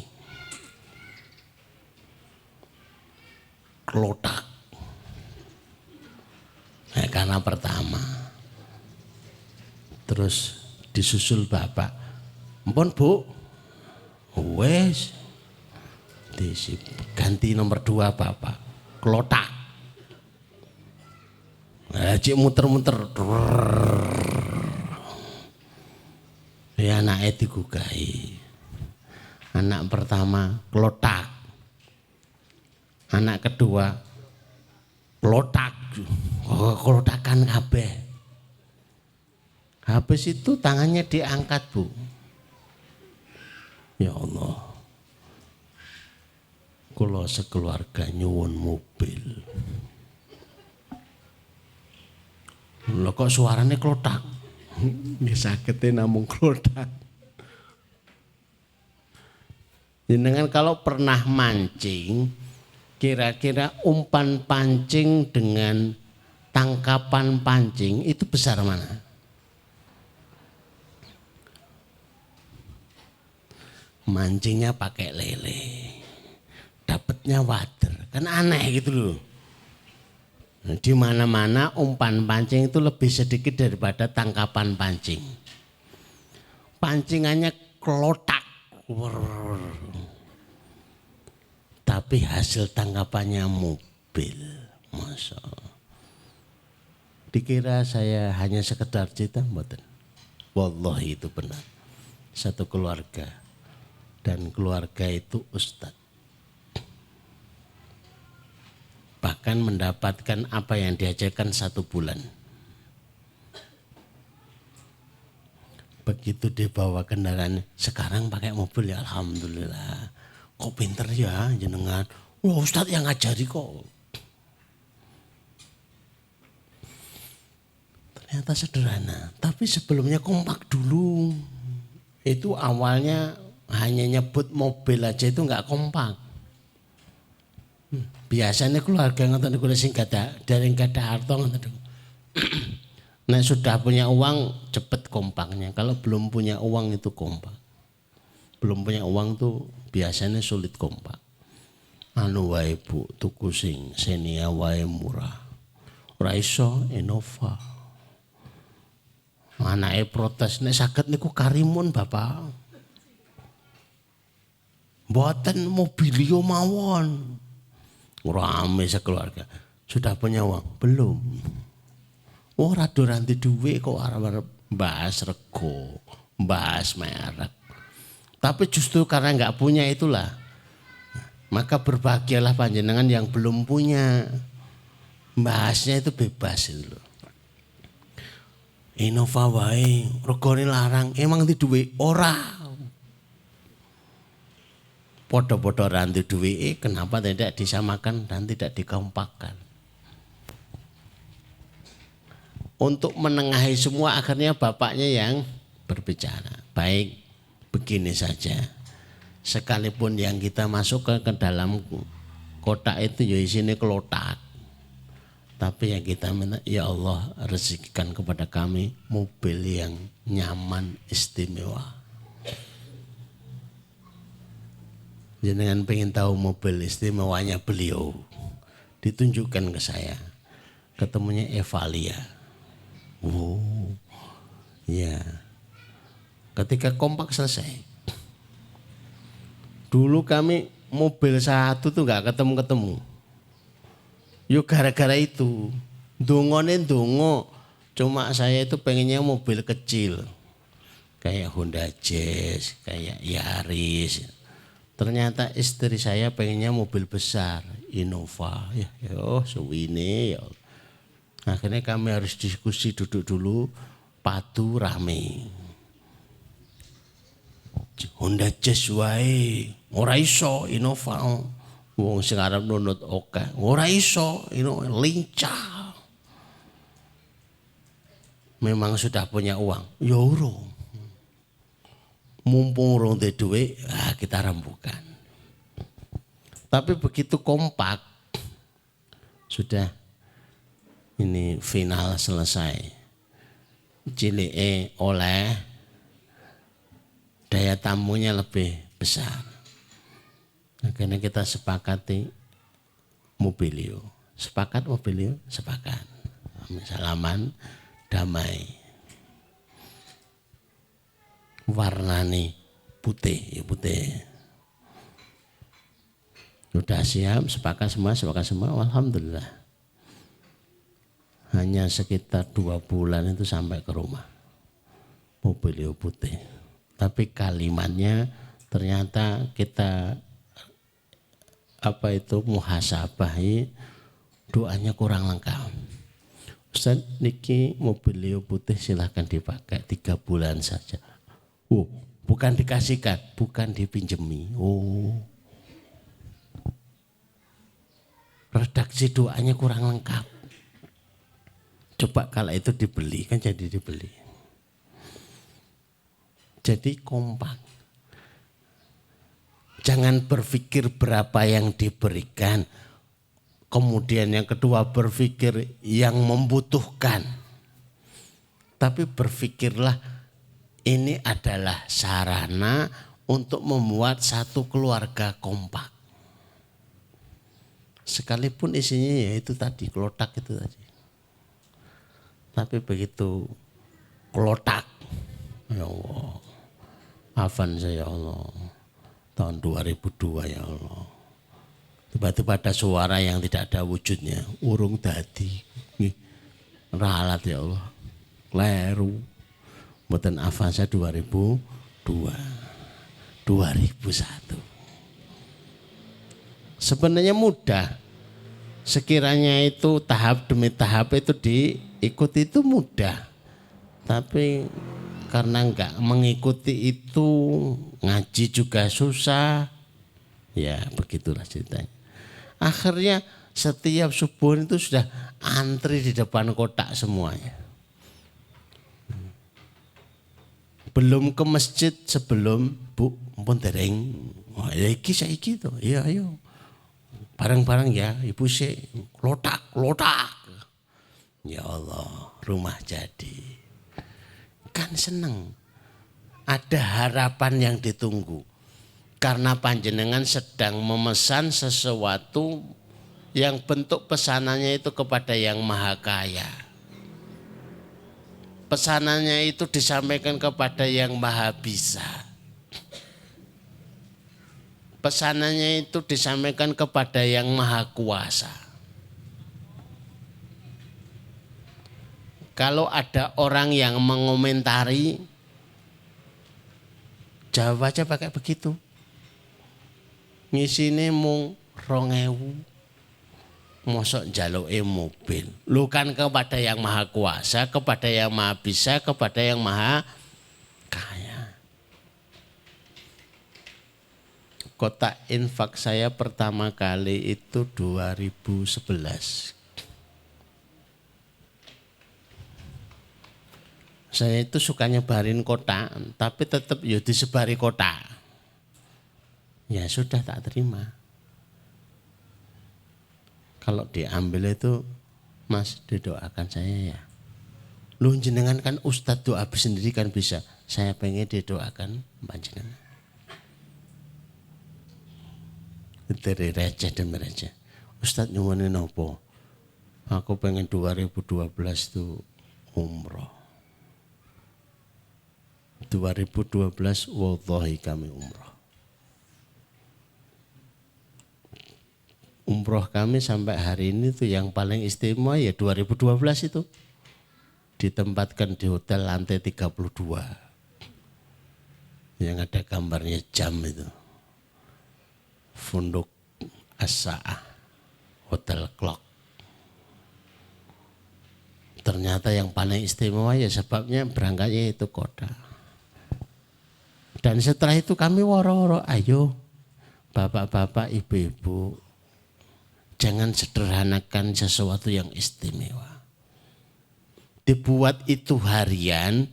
klotak. Nah, karena pertama. Terus disusul bapak. Ampun Bu. Wes. Ganti nomor 2 bapak. Klotak. Nah, cik muter-muter. Ya anaknya digugahi. Anak pertama klotak. Anak kedua klotak. Oh, klotakan kabeh. Habis itu tangannya diangkat Bu. Ya Allah. Kula sekeluarga nyuwun mobil. Lho kok suaranya klotak? Ini sakitnya namung klotak. Jenengan kalau pernah mancing, kira-kira umpan pancing dengan tangkapan pancing itu besar mana? Mancingnya pakai lele, dapatnya wader, kan aneh gitu loh. Di mana-mana umpan pancing itu lebih sedikit daripada tangkapan pancing. Pancingannya klotak. Tapi hasil tangkapannya mobil. Masya Allah. Dikira saya hanya sekedar cerita, mboten. Wallahi itu benar. Satu keluarga. Dan keluarga itu ustadz. Bahkan mendapatkan apa yang diajarkan 1 bulan. Begitu dibawa kendaraan, sekarang pakai mobil ya alhamdulillah. Kok pinter ya jenengan? Wah Ustadz yang ngajari kok. Ternyata sederhana, tapi sebelumnya kompak dulu. Itu awalnya hanya nyebut mobil aja itu nggak kompak. Biasanya keluarga ngoten niku sing dari gada harta ngoten niku. Nah sudah punya uang cepet kompaknya. Kalau belum punya uang itu kompak. Belum punya uang tuh biasanya sulit kompak. Anu wae Bu, tuku sing Xenia wae murah. Ora iso Innova. Anake protes nek saged niku Karimun Bapak. Mboten Mobilio mawon. Rame sekeluarga. Sudah punya uang? Belum. Oh rada ranti duwe kok arep bahas rego, bahas merek. Tapi justru karena enggak punya itulah. Maka berbahagialah panjenengan yang belum punya. Bahasnya itu bebas itu loh. Innova wae, regane larang, emang di duwe ora. Podo-podo ranti duwe, kenapa tidak disamakan dan tidak dikompakkan? Untuk menengahi semua akhirnya bapaknya yang berbicara. Baik, begini saja. Sekalipun yang kita masuk ke dalam kotak itu ya isinya kelotak. Tapi yang kita minta, ya Allah rezekikan kepada kami mobil yang nyaman istimewa. Jangan pengen tahu mobil istimewanya beliau. Ditunjukkan ke saya. Ketemunya Evalia. Oh, ya. Ketika kompak selesai. Dulu kami mobil satu tuh nggak ketemu-ketemu. Yuk gara-gara itu. Dongonin dongo. Cuma saya itu pengennya mobil kecil. Kayak Honda Jazz, kayak Yaris. Ternyata istri saya pengennya mobil besar, Innova. Ya, oh suwine ya. Akhirnya kami harus diskusi duduk dulu, padu rame. Honda Jazz wae, ora iso Innova. Wong sing arep nunut oke, ora iso, lincah. Memang sudah punya uang, ya urung. Mumpung urung duwe dhuwit, kita rembukan. Tapi begitu kompak, sudah ini final selesai. Cilike oleh, daya tamunya lebih besar. Akhirnya kita sepakati Mobilio. Sepakat Mobilio? Sepakat. Salaman, damai. Warnane putih, ya putih. Sudah siap, sepakat semua. Alhamdulillah. Hanya sekitar 2 bulan itu sampai ke rumah. Mobilio putih. Tapi kalimatnya ternyata kita muhasabahi, doanya kurang lengkap. Ustaz, niki Mobilio putih silahkan dipakai 3 bulan saja. Oh, bukan dikasihkan, bukan dipinjemi. Oh, redaksi doanya kurang lengkap. Coba kalau itu dibeli, kan jadi dibeli. Jadi kompak. Jangan berpikir berapa yang diberikan. Kemudian yang kedua berpikir yang membutuhkan. Tapi berpikirlah ini adalah sarana untuk membuat satu keluarga kompak. Sekalipun isinya ya itu tadi, kelotak itu tadi. Tapi begitu kelotak, ya Allah, Avanza ya Allah, tahun 2002 ya Allah. Tiba-tiba ada suara yang tidak ada wujudnya, urung dadi, ralat ya Allah, kleru. Mboten Avanza 2002, 2001. Sebenarnya mudah. Sekiranya itu tahap demi tahap itu diikuti itu mudah. Tapi karena enggak mengikuti itu, ngaji juga susah. Ya begitulah ceritanya. Akhirnya setiap subuh itu sudah antri di depan kotak semuanya. Belum ke masjid sebelum Bu pun dereng. Wah, ya iki saiki to. Iya ayo. Bareng-bareng ya, Ibu sih lotak. Ya Allah, rumah jadi. Kan seneng. Ada harapan yang ditunggu. Karena panjenengan sedang memesan sesuatu yang bentuk pesanannya itu kepada yang maha kaya. Pesanannya itu disampaikan kepada yang maha bisa. Pesanannya itu disampaikan kepada yang maha kuasa. Kalau ada orang yang mengomentari, jawab aja pakai begitu. Ngisine mung 2000, mosok njaluke mobil. Lu kan kepada yang maha kuasa, kepada yang maha bisa, kepada yang maha kaya. Kotak infak saya pertama kali itu 2011. Saya itu suka nyebarin kotak, tapi tetap ya disebari kotak. Ya sudah tak terima. Kalau diambil itu, Mas didoakan saya ya. Lu jenengan kan Ustadz doa sendiri kan bisa. Saya pengen didoakan panjenengan. Dari receh demi receh. Ustadz nyuwunin nopo? Aku pengen 2012 tuh umroh. 2012 wallahi kami umroh. Umroh kami sampai hari ini tuh yang paling istimewa ya 2012 itu. Ditempatkan di hotel lantai 32. Yang ada gambarnya jam itu. Funduk As-Sa'ah, Hotel Clock. Ternyata yang paling istimewa ya sebabnya berangkatnya itu kota. Dan setelah itu kami woro-woro, ayo bapak-bapak, ibu-ibu, jangan sederhanakan sesuatu yang istimewa. Dibuat itu harian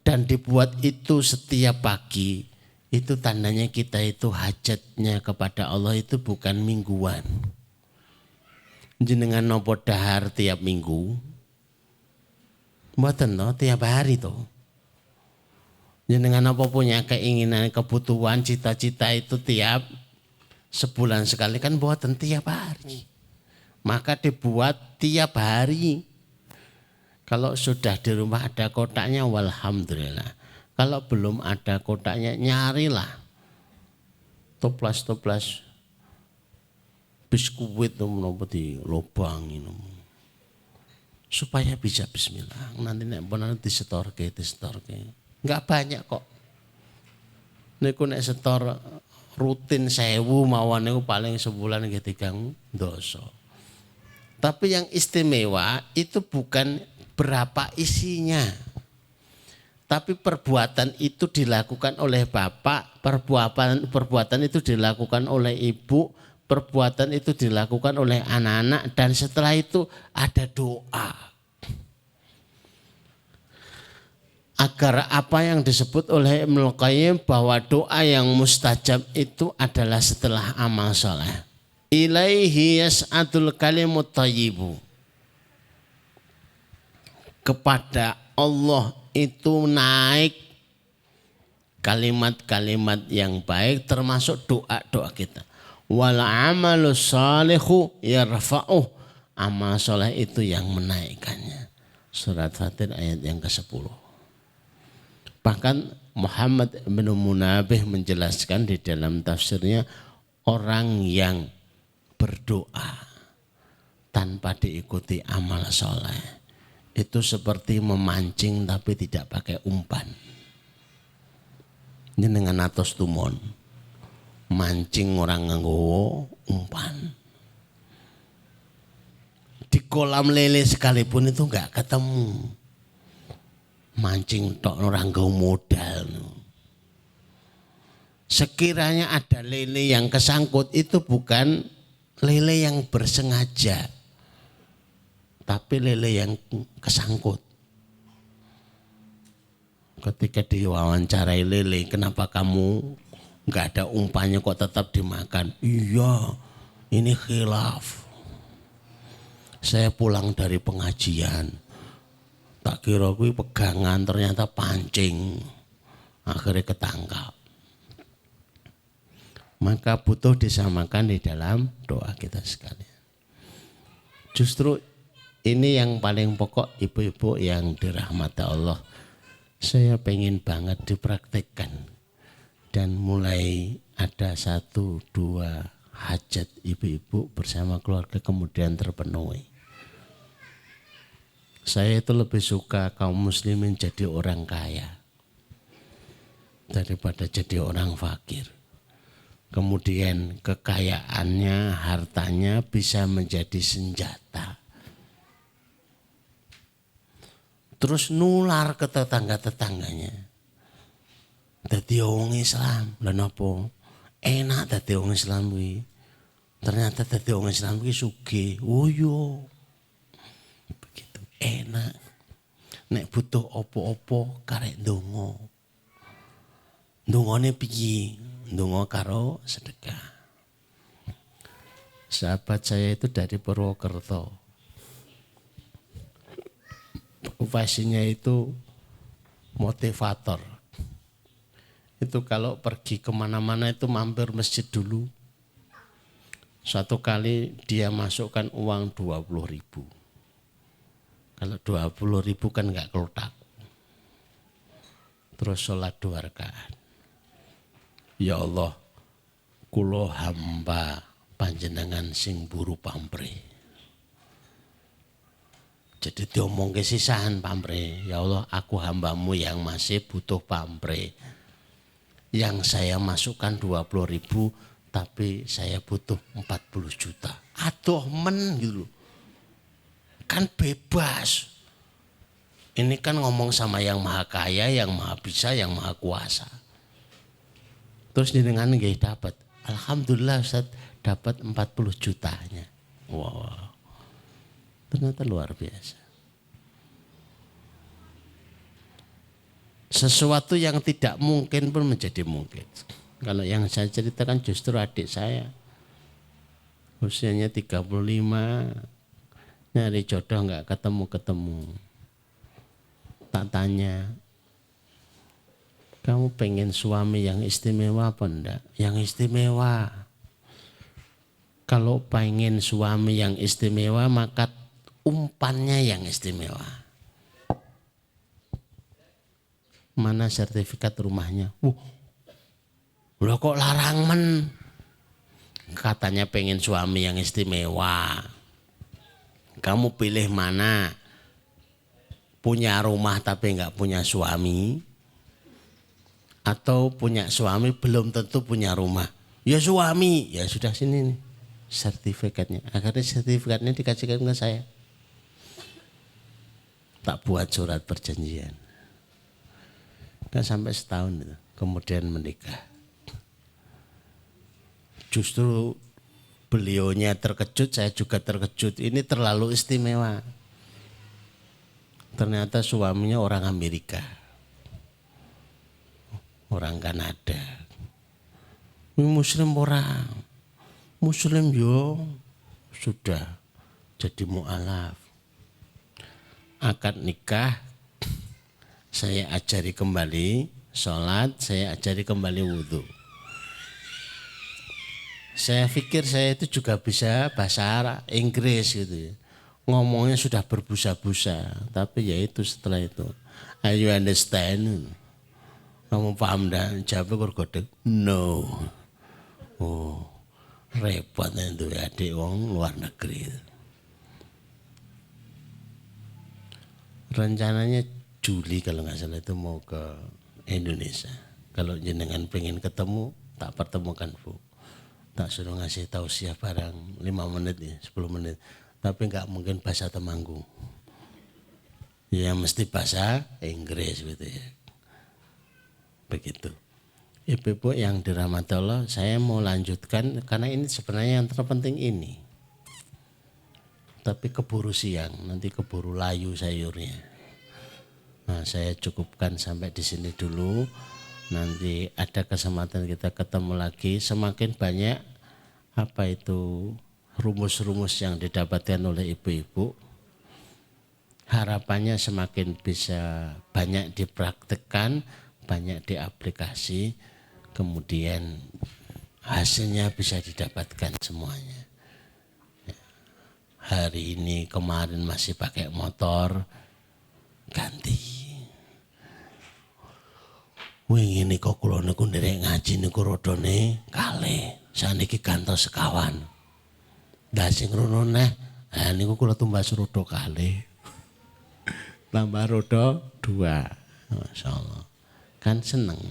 dan dibuat itu setiap pagi, itu tandanya kita itu hajatnya kepada Allah itu bukan mingguan. Jenengan nopo dahar tiap minggu, mboten toh tiap hari toh. Jenengan apa punya keinginan, kebutuhan, cita-cita itu tiap sebulan sekali kan buatan tiap hari. Maka dibuat tiap hari. Kalau sudah di rumah ada kotaknya walhamdulillah. Kalau belum ada kotaknya nyarilah. Toplas-toplas biskuit nopo di lubangin. Supaya bisa bismillah. Nanti nek benar disetorke. Enggak banyak kok. Niku nek setor rutin 1000 mawon niku paling sebulan nggih 3 doso. Tapi yang istimewa itu bukan berapa isinya. Tapi perbuatan itu dilakukan oleh bapak, perbuatan itu dilakukan oleh ibu, perbuatan itu dilakukan oleh anak-anak dan setelah itu ada doa. Agar apa yang disebut oleh Ibnu Qayyim bahwa doa yang mustajab itu adalah setelah amal soleh. Ilaihi yas'adul kalimut thayyibu. Kepada Allah itu naik kalimat-kalimat yang baik termasuk doa-doa kita. Wal amalu salihu yarfa'uh. Amal soleh itu yang menaikkannya. Surat Fatir ayat yang ke-10. Bahkan Muhammad bin Munabih menjelaskan di dalam tafsirnya, orang yang berdoa tanpa diikuti amal soleh itu seperti memancing tapi tidak pakai umpan. Ini dengan atos tumon, mancing orang nganggo umpan. Di kolam lele sekalipun itu enggak ketemu. Mancing tok orang nganggo modal. Sekiranya ada lele yang kesangkut itu bukan lele yang bersengaja, tapi lele yang kesangkut. Ketika diwawancarai lele, kenapa kamu nggak ada umpannya kok tetap dimakan? Iya, ini khilaf. Saya pulang dari pengajian, tak kira kuwi pegangan, ternyata pancing, akhirnya ketangkap. Maka butuh disamakan di dalam doa kita sekalian. Justru ini yang paling pokok, ibu-ibu yang dirahmati Allah. Saya pengen banget dipraktekkan. Dan mulai ada 1, 2 hajat ibu-ibu bersama keluarga kemudian terpenuhi. Saya itu lebih suka kaum muslimin jadi orang kaya daripada jadi orang fakir. Kemudian kekayaannya, hartanya bisa menjadi senjata. Terus nular ke tetangga-tetangganya. Dadi wong Islam, lha napa? Enak dadi wong Islam kuwi. Ternyata dadi wong Islam kuwi sugih. Oh yo. Begitu enak. Nek butuh opo-opo karek ndonga. Ndongane piye? Ndonga karo sedekah. Sahabat saya itu dari Purwokerto. Profesinya itu motivator. Itu kalau pergi kemana-mana itu mampir masjid dulu. Satu kali dia masukkan uang 20.000. Kalau 20.000 kan enggak kelotak. Terus sholat 2 rakaat. Ya Allah, kulo hamba panjenengan sing buru pamrih. Jadi diomong ke sisahan pamrih. Ya Allah, aku hambamu yang masih butuh pamrih. Yang saya masukkan 20.000, tapi saya butuh 40 juta. Aduh men gitu. Kan bebas. Ini kan ngomong sama yang maha kaya, yang maha bisa, yang maha kuasa. Terus jenengan nggih dapat. Alhamdulillah Ustaz dapat 40 jutanya. Wow. Ternyata luar biasa. Sesuatu yang tidak mungkin pun menjadi mungkin. Kalau yang saya ceritakan justru adik saya. Usianya 35. Nyari jodoh enggak ketemu-ketemu. Tak tanya. Kamu pengen suami yang istimewa apa enggak? Yang istimewa. Kalau pengen suami yang istimewa maka umpannya yang istimewa. Mana sertifikat rumahnya? Loh kok larang men? Katanya pengen suami yang istimewa. Kamu pilih mana? Punya rumah tapi enggak punya suami? Atau punya suami belum tentu punya rumah. Ya suami, ya sudah sini nih sertifikatnya. Akhirnya sertifikatnya dikasihkan ke saya. Tak buat surat perjanjian. Kan sampai setahun itu. Kemudian menikah. Justru beliaunya terkejut, saya juga terkejut. Ini terlalu istimewa. Ternyata suaminya orang Amerika. Orang Kanada. Muslim orang. Muslim yo sudah jadi mu'alaf. Akad nikah saya ajari kembali sholat, saya ajari kembali wudhu. Saya pikir saya itu juga bisa bahasa Arab, Inggris gitu. Ngomongnya sudah berbusa-busa, tapi ya itu setelah itu. Are you understand? Kamu paham dan jawabnya bergodek, no. Oh, repot itu adik wong luar negeri. Rencananya Juli kalau nggak salah itu mau ke Indonesia. Kalau jenengan pengen ketemu, tak pertemukan Bu. Tak suruh ngasih tahu siap barang 5 menit ya, 10 menit. Tapi nggak mungkin bahasa Temanggung. Ya mesti bahasa Inggris gitu ya. Begitu. Ibu-ibu yang dirahmati Allah, saya mau lanjutkan karena ini sebenarnya yang terpenting ini. Tapi keburu siang, nanti keburu layu sayurnya. Nah, saya cukupkan sampai di sini dulu. Nanti ada kesempatan kita ketemu lagi. Semakin banyak apa itu rumus-rumus yang didapatkan oleh ibu-ibu, harapannya semakin bisa banyak dipraktekkan, banyak diaplikasi, kemudian hasilnya bisa didapatkan semuanya. Hari ini kemarin masih pakai motor, ganti. Wingi niku kula niku nderek ngaji niku rodone kalih, saniki gantos sekawan. Lah sing rono neh, niku kula tumbas rodo kalih. Tambah rodo 2. Masyaallah. Kan seneng.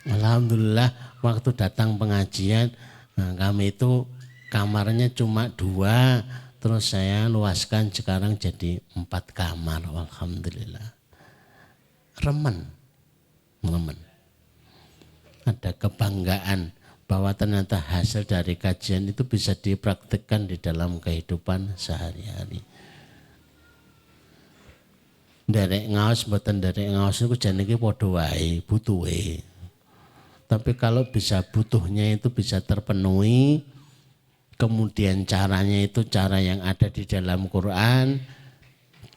Alhamdulillah waktu datang pengajian, kami itu kamarnya cuma 2, terus saya luaskan sekarang jadi 4 kamar. Alhamdulillah. Remen. Ada kebanggaan bahwa ternyata hasil dari kajian itu bisa dipraktikkan di dalam kehidupan sehari-hari. Derek ngaos mboten derek ngaos niku jenenge padha wae butuhe. Tapi kalau bisa butuhnya itu bisa terpenuhi, kemudian caranya itu cara yang ada di dalam Quran,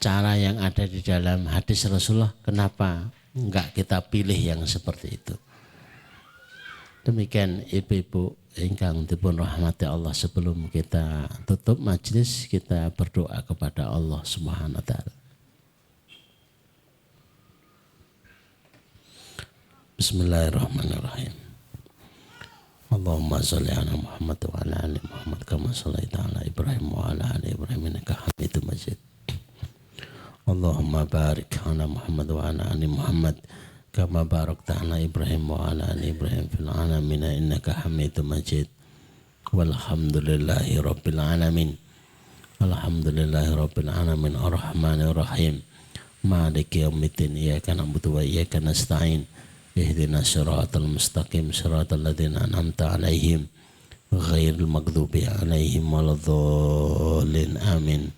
cara yang ada di dalam hadis Rasulullah, kenapa enggak kita pilih yang seperti itu? Demikian ibu-ibu ingkang dipun rahmati Allah, sebelum kita tutup majelis kita berdoa kepada Allah Subhanahu wa taala. Bismillahirrahmanirrahim. Allahumma sholli ala Muhammad wa ala ali Muhammad kama shallaita ala Ibrahim wa ala ali Ibrahim innaka Hamidum Majid. Allahumma barik ala Muhammad wa ala ali Muhammad kama barakta ala Ibrahim wa ala ali Ibrahim fil alamin innaka Hamidum Majid. Walhamdulillahi rabbil alamin. Alhamdulillahi rabbil alamin arrahmanir rahim. Maliki yaumiddin. Iyyaka na'budu wa iyyaka nasta'in. Ihdinas siratal mustaqim siratal ladzina an'amta 'alaihim ghairil maghdubi 'alaihim waladdallin. Amin.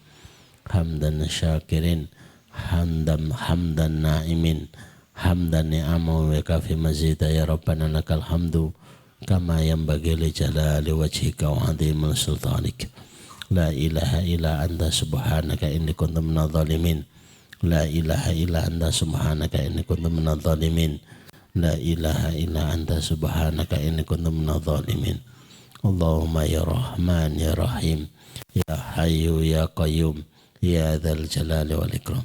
Hamdan syakirin, hamdan na'imin, hamdan ni'amu wa kafi mazida ya rabbana lakal hamdu kama yanbaghi li jalali wajhika wa 'azimi sultanik. La ilaha illa anta subhanaka inni kuntu minadh dhalimin. La ilaha illa anta subhanaka inni kuntu minadh dhalimin. La ilaha illa anta subhanaka inni kuntu minadh dhalimin. Allahumma ya Rahman ya Rahim ya Hayyu ya Qayyum ya Dzal Jalali wal Ikram.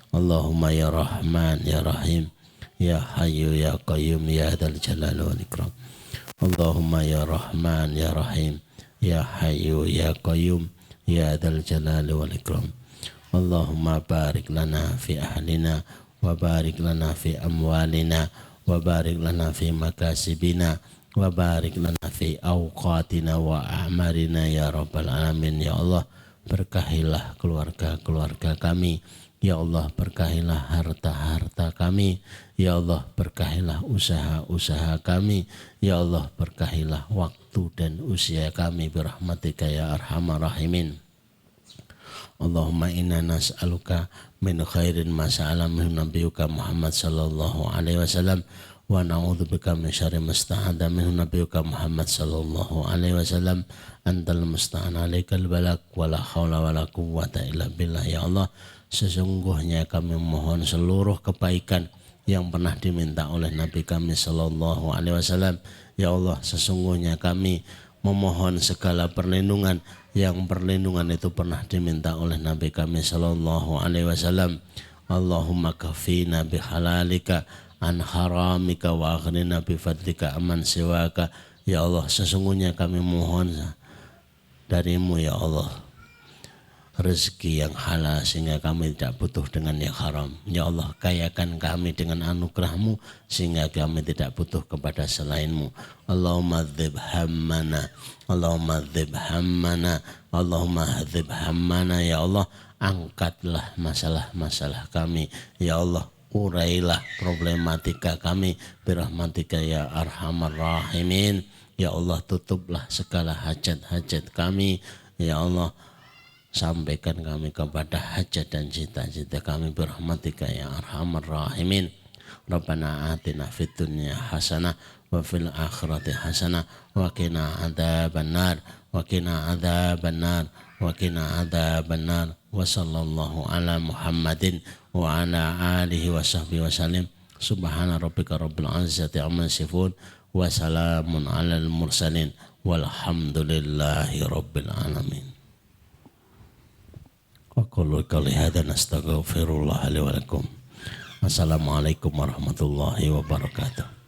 Allahumma ya Rahman ya Rahim ya Hayyu ya Qayyum ya Dzal Jalali wal Ikram. Allahumma ya Rahman ya Rahim ya Hayyu ya Qayyum ya Dzal Jalali wal Ikram. Allahumma barik lana fi ahlina wa barik lana fi amwalina wa barik lana fi makasibina wa barik lana fi awqatina wa a'marina ya rabbal alamin. Ya Allah, berkahilah keluarga-keluarga kami. Ya Allah, berkahilah harta-harta kami. Ya Allah, berkahilah usaha-usaha kami. Ya Allah, berkahilah waktu dan usia kami birahmatika ya arhamar rahimin. Allahumma inna nas'aluka min khairin ma sa'ala minhu nabiyyuka Muhammad sallallahu alaihi wasallam wa na'udzubika min syarri ma sta'adha minhu nabiyyuka Muhammad sallallahu alaihi wasallam. Antal musta'an alaikal balak wa la haula wa la quwwata illa billah. Ya Allah, sesungguhnya kami mohon seluruh kebaikan yang pernah diminta oleh Nabi kami sallallahu alaihi wasallam. Ya Allah, sesungguhnya kami memohon segala perlindungan yang perlindungan itu pernah diminta oleh Nabi kami sallallahu alaihi wasallam. Allahumma kafina bihalalika an haramika wa aghnina bifadlika aman siwaka. Ya Allah, sesungguhnya kami mohon darimu ya Allah rezeki yang halal sehingga kami tidak butuh dengan yang haram. Ya Allah, kayakan kami dengan anugerahmu sehingga kami tidak butuh kepada selainmu. Allahumma dzib hammana, Allahumma dzib hammana, Allahumma dzib hammana. Ya Allah, angkatlah masalah-masalah kami. Ya Allah, urailah problematika kami birahmatika ya arhamar rahimin. Ya Allah, tutuplah segala hajat-hajat kami. Ya Allah, sampaikan kami kepada hajat dan cita-cita kami birahmatika ya arhamar rahimin. Rabbana atina fid dunya hasanah wa fil akhirati hasanah wa qina adzabannar wa qina adzabannar wa qina adzabannar wa sallallahu ala Muhammadin wa ala alihi wa sahbihi wasallim. Subhana rabbika rabbil izzati amma yasifun wa salamun alal mursalin walhamdulillahi rabbil alamin. Wa qulu qouli hadza nastaghfirullah li wa lakum. Assalamualaikum warahmatullahi wabarakatuh.